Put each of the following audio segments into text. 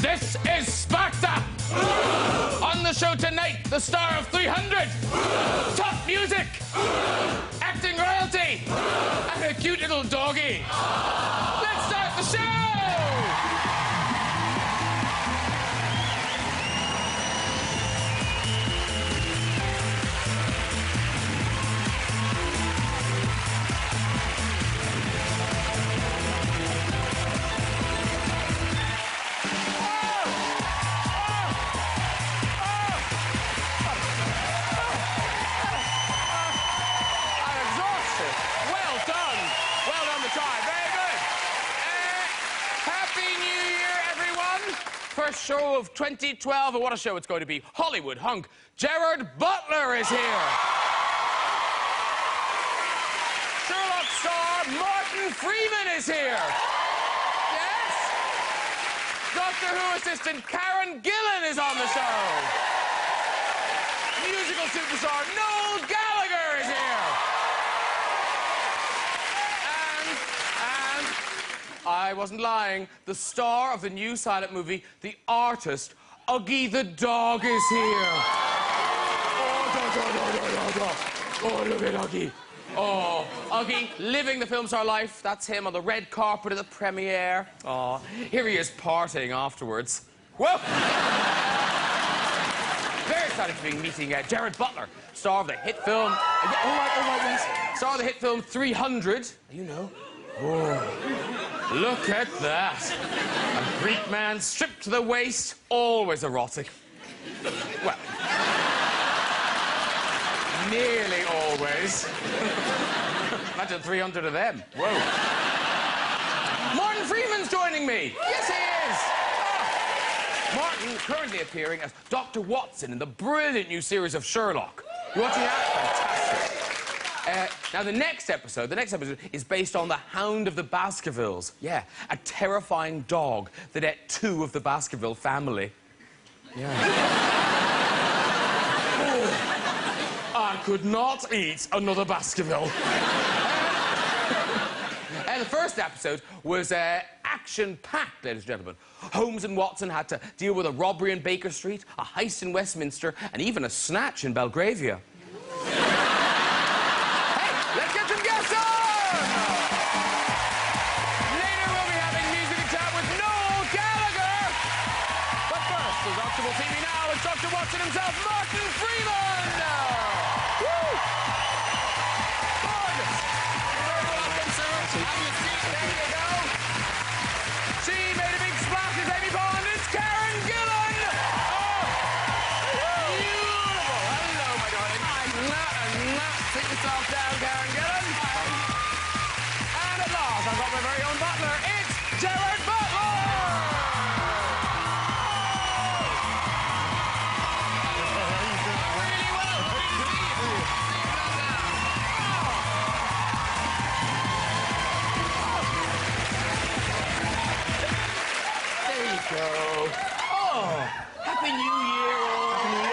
This is Sparta! On the show tonight, the star of 300, top music, acting royalty, and a cute little doggy. Let's start the show! First show of 2012, and what a show it's going to be. Hollywood hunk Gerard Butler is here. Sherlock star Norton is here. Yes. Doctor Who assistant Karen Gillan is on the show. Musical superstar Noel Gallagher is here. And I wasn't lying. The star of the new silent movie, The Artist, Uggy the dog, is here. Oh, look at Uggy. Oh, Uggy, living the film star life. That's him on the red carpet at the premiere. Oh, here he is partying afterwards. Whoa! Very excited to be meeting Gerard Butler, star of the hit film... yes. Star of the hit film 300. You know. Oh, look at that. A Greek man stripped to the waist, always erotic. Well, nearly always. Imagine 300 of them. Whoa. Martin Freeman's joining me. Yes, he is. Oh. Martin currently appearing as Dr. Watson in the brilliant new series of Sherlock. You watching that? Fantastic. Now, the next episode is based on the Hound of the Baskervilles. Yeah, a terrifying dog that ate 2 of the Baskerville family. Yeah. Oh, I could not eat another Baskerville. The first episode was action-packed, ladies and gentlemen. Holmes and Watson had to deal with a robbery in Baker Street, a heist in Westminster, and even a snatch in Belgravia. Let's get some guests on! Later we'll be having music and chat with Noel Gallagher. But first, the Doctor will see me now with Dr. Watson himself, Martin Freeman! Woo! Gorgeous! You're very welcome, sir. Have your seat. There you go. She made a big splash as Amy Bond. It's Karen Gillan! Oh! Beautiful! Hello, my darling. Sit yourself down, Karen Gillan. And at last, I've got my very own butler. It's Gerard Butler! Really well. There you go. Oh, Happy New Year, all. Happy New Year.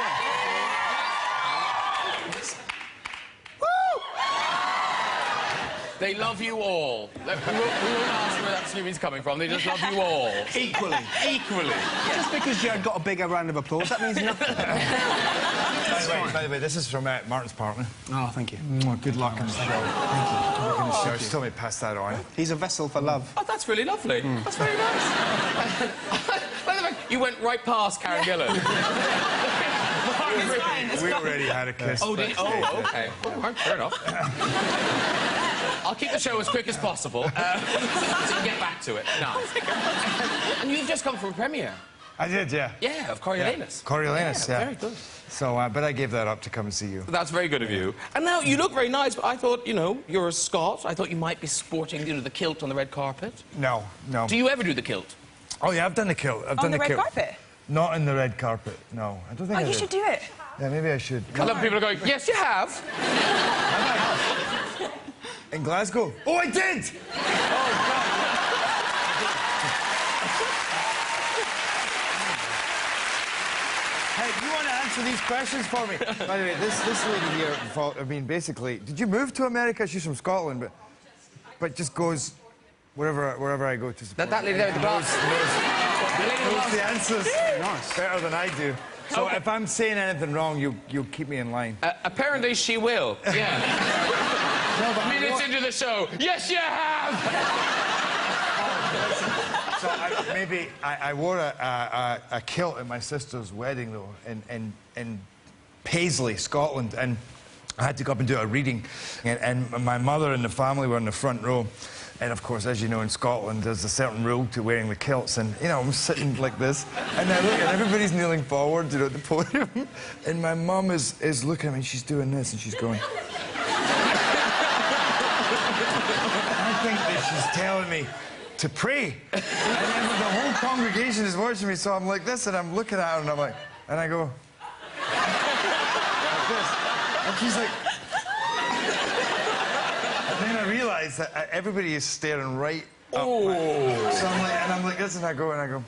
They love you all. We won't ask where that snoopy's coming from. They just love you all. Equally. Equally. Yeah. Just because Gerard got a bigger round of applause, that means nothing. By the way, this is from Martin's partner. Oh, thank you. Good luck on the show. Thank you. Good luck on the show. Just tell me to pass that on. He's a vessel for love. Oh, that's really lovely. That's very nice. By the way, you went right past Karen Gillan. We already had a kiss. Oh, did you? Oh, OK. Well, fair enough. I'll keep the show as quick as possible so you get back to it. No. And you've just come from a premiere. I did, yeah. Yeah, of Coriolanus. Coriolanus, yeah. Very good. So, but I gave that up to come and see you. That's very good of you. And now, you look very nice, but I thought, you know, you're a Scot. I thought you might be sporting, you know, the kilt on the red carpet. No, no. Do you ever do the kilt? Oh, yeah, I've done the kilt. I've done the red carpet? Not in the red carpet, no. I don't think I you should do it. Yeah, maybe I should. A lot of people are going, yes, you have. In Glasgow? Oh, I did! Oh, God. Hey, you want to answer these questions for me? By the way, this lady here, I mean, basically, did you move to America? She's from Scotland, but just goes wherever I go to support. That lady there with the glass. The lady with the know the answers Nice. better than I do. So Okay. if I'm saying anything wrong, you'll keep me in line. Apparently she will. Yeah. Minutes into the show. Yes, you have! So I wore a kilt at my sister's wedding, though, in Paisley, Scotland, and I had to go up and do a reading. And my mother and the family were in the front row. And of course, as you know, in Scotland, there's a certain rule to wearing the kilts. And, you know, I'm sitting like this, and I look, and everybody's kneeling forward, you know, at the podium. And my mum is looking at me, and she's doing this, and she's going. I think that she's telling me to pray. And then the whole congregation is watching me, so I'm like this, and I'm looking at her, and I'm like, and I go. Like this. And she's like. And then I realise that everybody is staring right up. Oh. So I'm like this, and I go. And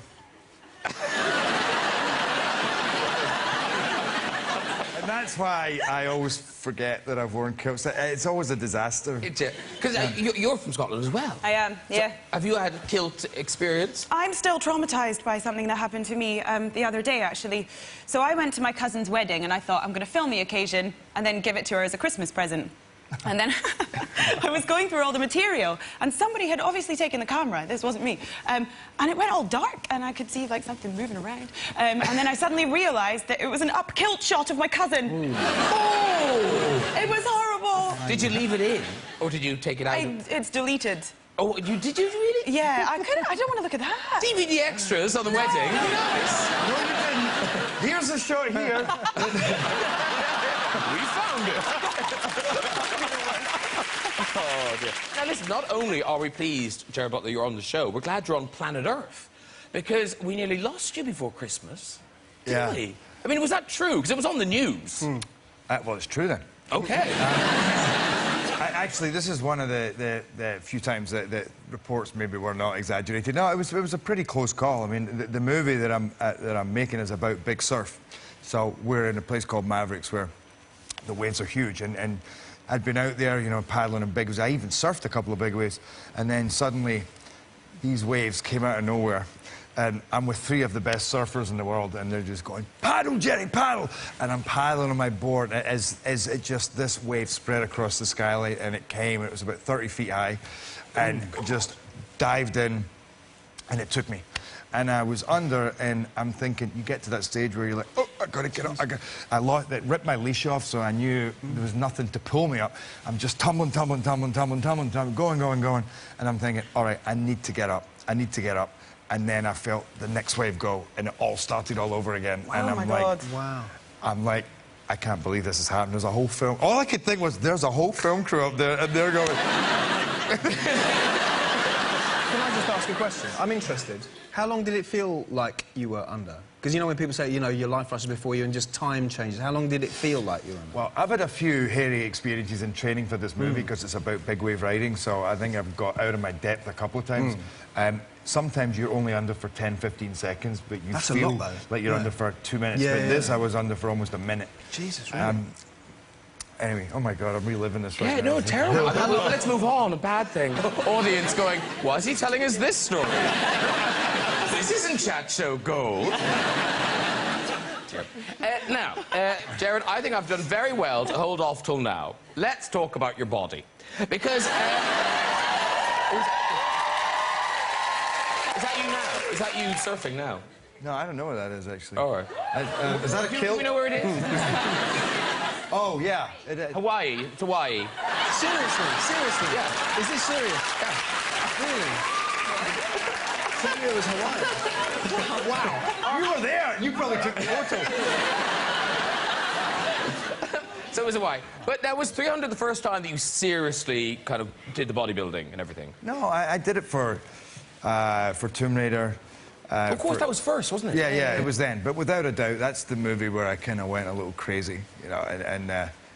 that's why I always forget that I've worn kilts. It's always a disaster. Because you're from Scotland as well. I am, yeah. So, have you had kilt experience? I'm still traumatised by something that happened to me the other day, actually. So I went to my cousin's wedding, and I thought, I'm going to film the occasion and then give it to her as a Christmas present. And then I was going through all the material, and somebody had obviously taken the camera. This wasn't me. And it went all dark, and I could see, like, something moving around. And then I suddenly realised that it was an up-kilt shot of my cousin. Ooh. Oh! It was horrible. Did you leave it in, or did you take it out? It's deleted. Oh, did you really? Yeah, I don't want to look at that. DVD extras on the wedding. Nice. No, you didn't. Here's a shot here. We found it. Oh, dear. Now, listen, not only are we pleased, Gerard Butler, you're on the show, we're glad you're on planet Earth, because we nearly lost you before Christmas. Didn't we? I mean, was that true? Because it was on the news. Well, it's true, then. OK. Actually, this is one of the few times that reports maybe were not exaggerated. No, it was a pretty close call. I mean, the movie that I'm making is about big surf. So we're in a place called Mavericks where the waves are huge, and I'd been out there, you know, paddling in big waves. I even surfed a couple of big waves, and then suddenly these waves came out of nowhere, and I'm with three of the best surfers in the world, and they're just going, "Paddle, Jerry, paddle!" And I'm paddling on my board as it just, this wave spread across the skylight, and it came, it was about 30 feet high, and just dived in, and it took me. And I was under, and I'm thinking, you get to that stage where you're like, oh, I gotta get up. I ripped my leash off, so I knew there was nothing to pull me up. I'm just tumbling, going. And I'm thinking, all right, I need to get up. And then I felt the next wave go, and it all started all over again. Oh, and I'm my like, God. Wow. I'm like, I can't believe this has happened. There's a whole film. All I could think was, there's a whole film crew up there, and they're going. Can I just ask a question? I'm interested. How long did it feel like you were under? Because, you know, when people say, you know, your life rushes before you and just time changes, how long did it feel like you were under? Well, I've had a few hairy experiences in training for this movie because it's about big wave riding, so I think I've got out of my depth a couple of times. Sometimes you're only under for 10, 15 seconds, but you feel like you're under for 2 minutes. But this, I was under for almost a minute. Jesus, really? Anyway, oh my God, I'm reliving this right now. Yeah, no, terrible. Let's move on. A bad thing. Audience going, why is he telling us this story? This isn't chat show gold. Now, Gerard, I think I've done very well to hold off till now. Let's talk about your body. Because... is that you now? Is that you surfing now? No, I don't know where that is, actually. All right. Is that a kilt? Do we know where it is? Oh, yeah. Hawaii. It's Hawaii. Seriously? Yeah. Is this serious? Yeah. Really? I thought it was Hawaii. Wow. You were there. You probably took the photo. So it was Hawaii. But that was 300 the first time that you seriously kind of did the bodybuilding and everything. No, I did it for Tomb Raider. Of course, that was first, wasn't it? Yeah, it was then. But without a doubt, that's the movie where I kind of went a little crazy, you know, and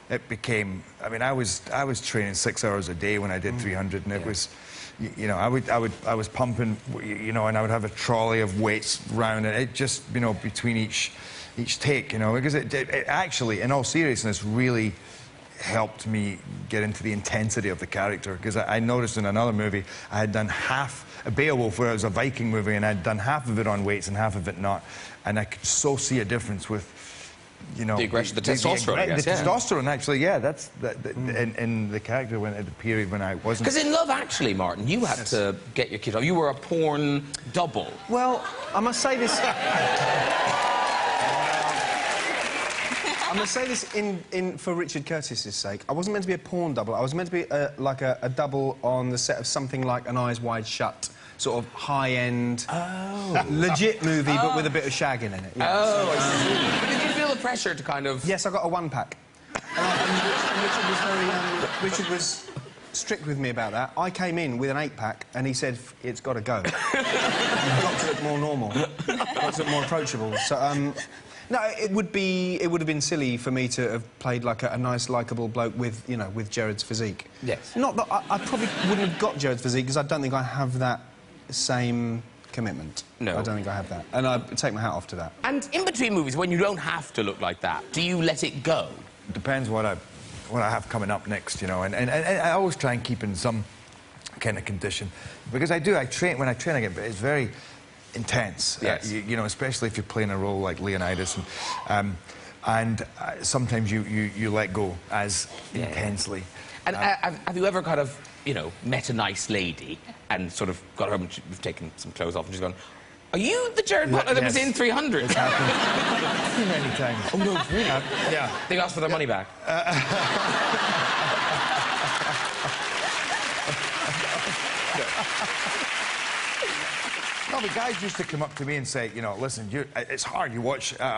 it became... I mean, I was training 6 hours a day when I did 300, and it was... You know, I was pumping, you know, and I would have a trolley of weights round, and it just, you know, between each take, you know, because it actually, in all seriousness, really helped me get into the intensity of the character, because I noticed in another movie I had done half a Beowulf, where it was a Viking movie, and I'd done half of it on weights and half of it not, and I could so see a difference with, you know, the aggression, the testosterone, I guess, the testosterone, actually, yeah, that's in the character when at the period when I wasn't. Because in Love Actually, Martin, you had to get your kid off. You were a porn double. Well, I must say this. I'm going to say this for Richard Curtis's sake. I wasn't meant to be a porn double. I was meant to be like a double on the set of something like an Eyes Wide Shut, sort of high-end, legit movie, but with a bit of shagging in it. Yeah. Oh, I see. But did you feel the pressure to kind of... Yes, I got a one-pack. Richard was strict with me about that. I came in with an 8-pack, and he said, it's got to go. You've got to look more normal. Got to look more approachable. So, no, it would have been silly for me to have played like a nice, likeable bloke with, you know, with Gerard's physique. Yes. Not that I probably wouldn't have got Gerard's physique, because I don't think I have that same commitment. No. I don't think I have that. And I take my hat off to that. And in between movies, when you don't have to look like that, do you let it go? It depends what I have coming up next, you know, and I always try and keep in some kind of condition, because I train, when I train again, it's very intense. Yes. You know, especially if you're playing a role like Leonidas, and sometimes you let go as intensely. And have you ever kind of, you know, met a nice lady and sort of got home and you've taken some clothes off and she's gone, are you the Gerard Butler that was in 300? It's happened many times. Oh, no, really? Yeah. They asked for their money back. No, but guys used to come up to me and say, you know, listen, it's hard. I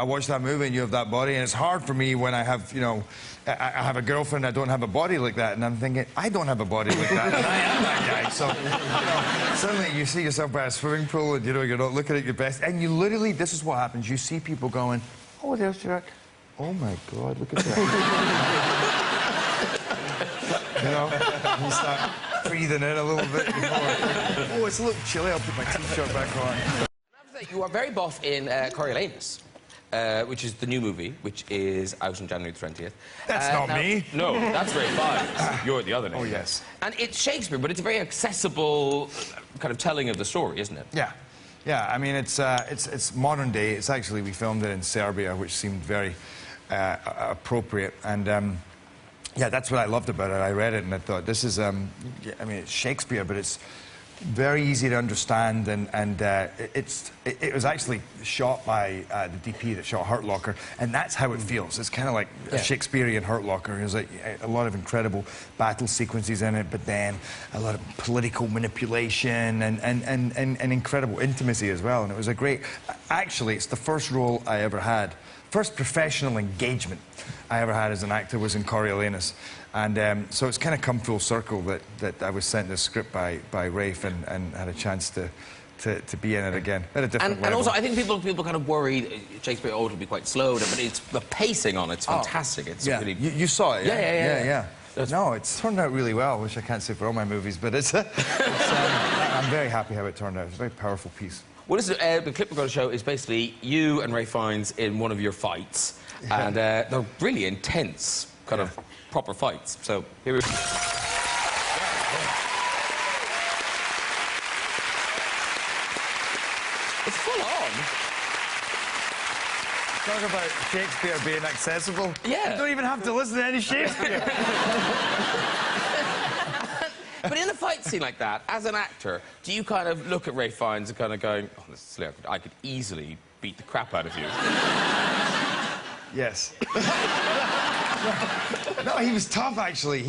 watch that movie and you have that body, and it's hard for me when I have, you know, I have a girlfriend, I don't have a body like that, and I'm thinking, I don't have a body like that, and I am that guy. So, you know, suddenly you see yourself by a swimming pool, and you know, you're not looking at your best, and you literally, this is what happens. You see people going, oh, there's Gerard. Oh my God, look at that. You know, and you start breathing in a little bit before. Oh, it's a little chilly. I'll put my t-shirt back on. You are very buff in Coriolanus, which is the new movie, which is out on January the 20th. That's not me. No, that's Ray Fiennes. You're the other name. Oh, yes. And it's Shakespeare, but it's a very accessible kind of telling of the story, isn't it? Yeah. Yeah, I mean, it's modern day. It's actually, we filmed it in Serbia, which seemed very appropriate. And yeah, that's what I loved about it. I read it and I thought, this is, I mean, it's Shakespeare, but it's very easy to understand, and it was actually shot by the DP that shot Hurt Locker, and that's how it feels. It's kind of like a Shakespearean Hurt Locker. There's like a lot of incredible battle sequences in it, but then a lot of political manipulation and incredible intimacy as well. And it was a great... Actually, it's the first role I ever had. First professional engagement I ever had as an actor was in Coriolanus. And so it's kind of come full circle that I was sent this script by Rafe and had a chance to be in it again at a different level. And also, I think people kind of worried Shakespeare it'll be quite slow, but it's the pacing on it's fantastic. It's yeah. really... You saw it, yeah. No, it's turned out really well, which I can't say for all my movies, but I'm very happy how it turned out. It's a very powerful piece. Well, listen, the clip we're going to show is basically you and Ray Fiennes in one of your fights, and they're really intense, kind of proper fights. So here we go. It's full on. Talk about Shakespeare being accessible. Yeah. You don't even have to listen to any Shakespeare. But in a fight scene like that, as an actor, do you kind of look at Ray Fiennes and kind of going, oh, this is silly, I could easily beat the crap out of you? Yes. No, he was tough, actually.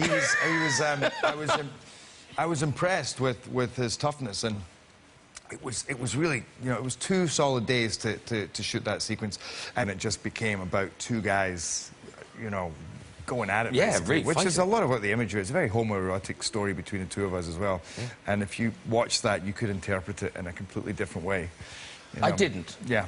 I was impressed with his toughness, and it was really, you know, it was 2 solid days to shoot that sequence, and it just became about 2 guys, you know, going at it, really, which is a lot of what the imagery is. It's a very homoerotic story between the 2 of us as well. Yeah. And if you watch that, you could interpret it in a completely different way. You know? I didn't. Yeah.